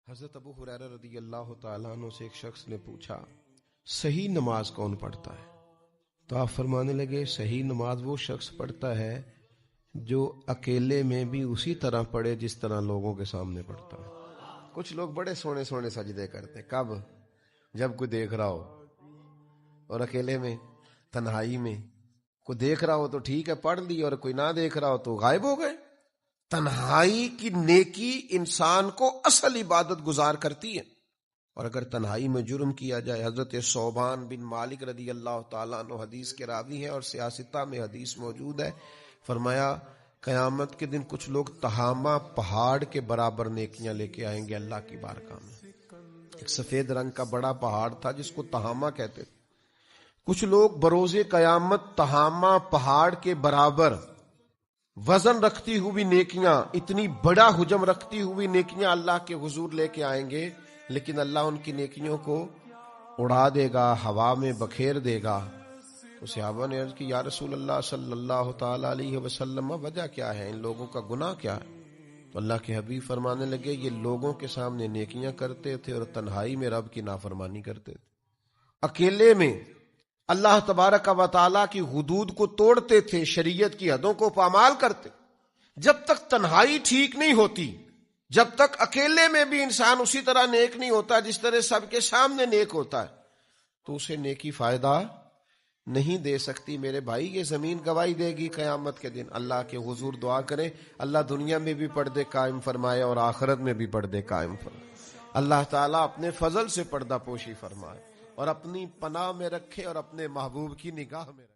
حضرت ابو ہریرہ رضی اللہ تعالیٰ عنہ سے ایک شخص نے پوچھا صحیح نماز کون پڑھتا ہے؟ تو آپ فرمانے لگے صحیح نماز وہ شخص پڑھتا ہے جو اکیلے میں بھی اسی طرح پڑھے جس طرح لوگوں کے سامنے پڑھتا ہے۔ کچھ لوگ بڑے سونے سونے سجدے کرتے، کب؟ جب کوئی دیکھ رہا ہو، اور اکیلے میں تنہائی میں کوئی دیکھ رہا ہو تو ٹھیک ہے پڑھ لی، اور کوئی نہ دیکھ رہا ہو تو غائب ہو گئے۔ تنہائی کی نیکی انسان کو اصل عبادت گزار کرتی ہے، اور اگر تنہائی میں جرم کیا جائے، حضرت ثوبان بن مالک رضی اللہ تعالیٰ عنہ حدیث کے راوی ہیں اور سیاستہ میں حدیث موجود ہے، فرمایا قیامت کے دن کچھ لوگ تہامہ پہاڑ کے برابر نیکیاں لے کے آئیں گے اللہ کی بارگاہ میں۔ ایک سفید رنگ کا بڑا پہاڑ تھا جس کو تہامہ کہتے تھے۔ کچھ لوگ بروز قیامت تہامہ پہاڑ کے برابر وزن رکھتی ہوئی نیکیاں، اتنی بڑا حجم رکھتی ہوئی نیکیاں اللہ کے حضور لے کے آئیں گے، لیکن اللہ ان کی نیکیوں کو اڑا دے گا، ہوا میں بکھیر دے گا۔ تو صحابہ نے عرض کی یا رسول اللہ صلی اللہ تعالی علیہ وسلم وجہ کیا ہے، ان لوگوں کا گناہ کیا ہے؟ تو اللہ کے حبیب فرمانے لگے یہ لوگوں کے سامنے نیکیاں کرتے تھے اور تنہائی میں رب کی نافرمانی کرتے تھے۔ اکیلے میں اللہ تبارک و تعالیٰ کی حدود کو توڑتے تھے، شریعت کی حدوں کو پامال کرتے۔ جب تک تنہائی ٹھیک نہیں ہوتی، جب تک اکیلے میں بھی انسان اسی طرح نیک نہیں ہوتا جس طرح سب کے سامنے نیک ہوتا ہے، تو اسے نیکی فائدہ نہیں دے سکتی۔ میرے بھائی یہ زمین گواہی دے گی قیامت کے دن۔ اللہ کے حضور دعا کریں اللہ دنیا میں بھی پردے قائم فرمائے اور آخرت میں بھی پردے قائم فرمائے۔ اللہ تعالیٰ اپنے فضل سے پردہ پوشی فرمائے اور اپنی پناہ میں رکھے اور اپنے محبوب کی نگاہ میں رکھے۔